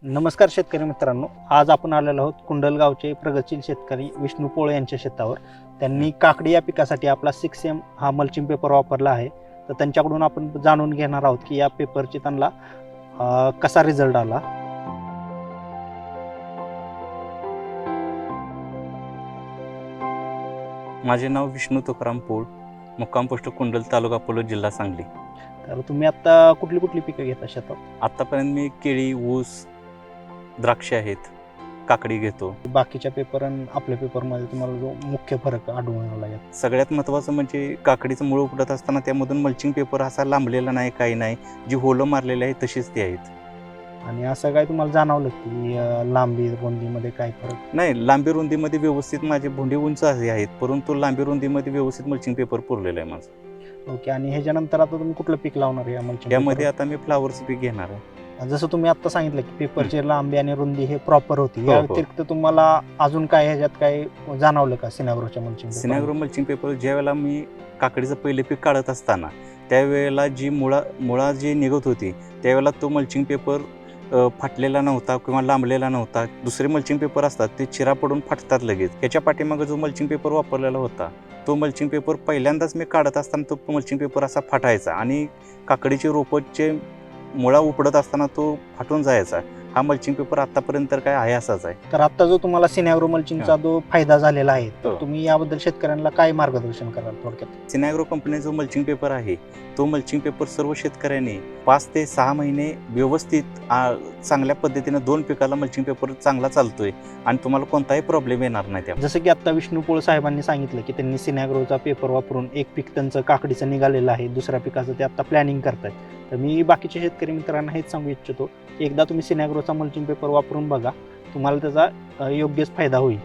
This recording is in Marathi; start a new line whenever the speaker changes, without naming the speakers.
नमस्कार शेतकरी मित्रांनो, आज आपण आलेलो आहोत कुंडल गावचे प्रगतशील शेतकरी विष्णू पोळे यांच्या शेतावर. त्यांनी काकडी या पिकासाठी आपला 6M हा मल्चिंग पेपर वापरला आहे. तर त्यांच्याकडून आपण जाणून घेणार आहोत की या पेपरची त्यांना कसा रिझल्ट आला.
माझे नाव विष्णू तुकाराम पोळ, मुक्काम पोस्ट कुंडल, तालुका पोलोद, जिल्हा सांगली.
तर तुम्ही आता कुठली कुठली पिकं घेता शेतात?
आत्तापर्यंत मी केळी, ऊस, द्राक्षे आहेत, काकडी घेतो.
बाकीच्या पेपर आणि आपल्या पेपरमध्ये तुम्हाला जो मुख्य फरक आढळून आला यात?
सगळ्यात महत्त्वाचं म्हणजे काकडीचं मूळ उपटत असताना त्यामधून मल्चिंग पेपर असा लांबलेला नाही, काही नाही. जी होलं मारलेली आहे तशीच ती आहेत.
आणि असं काय तुम्हाला जाणवलं की लांबी रुंदीमध्ये काय फरक?
नाही, लांबी रुंदीमध्ये व्यवस्थित माझे भोंडी उंच असे आहेत, परंतु लांबी रुंदीमध्ये व्यवस्थित मल्चिंग पेपर पुरलेलं आहे माझं.
ओके. आणि ह्याच्यानंतर आता तुम्ही कुठलं पीक लावणार या मल्चिंग?
यामध्ये आता मी फ्लावरचं पीक घेणार आहे.
जसं तुम्ही आता सांगितलं की पेपरची लांबी आणि रुंदी हे प्रॉपर होती,
हो,
या
हो.
व्यतिरिक्त तुम्हाला अजून काय ह्याच्यात काय जाणवलं का सिनाग्रोच्या मल्चिंग?
सिनाग्रो मल्चिंग पेपर ज्या वेळेला मी काकडीचं पहिले पीक काढत असताना त्यावेळेला जी मुळा जी निघत होती त्यावेळेला तो मल्चिंग पेपर फाटलेला नव्हता किंवा लांबलेला नव्हता. दुसरे मल्चिंग पेपर असतात ते चिरा पडून फाटतात लगेच. ह्याच्या पाठीमागे जो मल्चिंग पेपर वापरलेला होता तो मल्चिंग पेपर पहिल्यांदाच मी काढत असताना तो मल्चिंग पेपर असा फाटायचा आणि काकडीचे रोपचे मुळा उपडत असताना तो फाटून जायचा. हा मल्चिंग पेपर आतापर्यंत तर काय आहे असाच आहे.
तर आता जो तुम्हाला सिनाग्रो मल्चिंगचा जो फायदा झालेला आहे, तर
हो.
तुम्ही याबद्दल शेतकऱ्यांना काय मार्गदर्शन कराल थोडक्यात?
सिनाग्रो कंपनीचा जो मल्चिंग पेपर आहे तो मल्चिंग पेपर सर्व शेतकऱ्यांनी 5 ते 6 महिने व्यवस्थित चांगल्या पद्धतीने 2 पिकाला मल्चिंग पेपर चांगला चालतोय आणि तुम्हाला कोणताही प्रॉब्लेम येणार नाही त्या.
जसं की आता विष्णू पोळ साहेबांनी सांगितलं की त्यांनी सिनाग्रोचा पेपर वापरून एक पीक त्यांचं काकडीचं निघालेलं आहे, दुसऱ्या पिकाचं ते आता प्लॅनिंग करतायत. तर मी बाकीच्या शेतकरी मित्रांना हेच सांगू इच्छितो की एकदा तुम्ही सिनाग्रोचा मल्चिंग पेपर वापरून बघा, तुम्हाला त्याचा योग्यच फायदा होईल.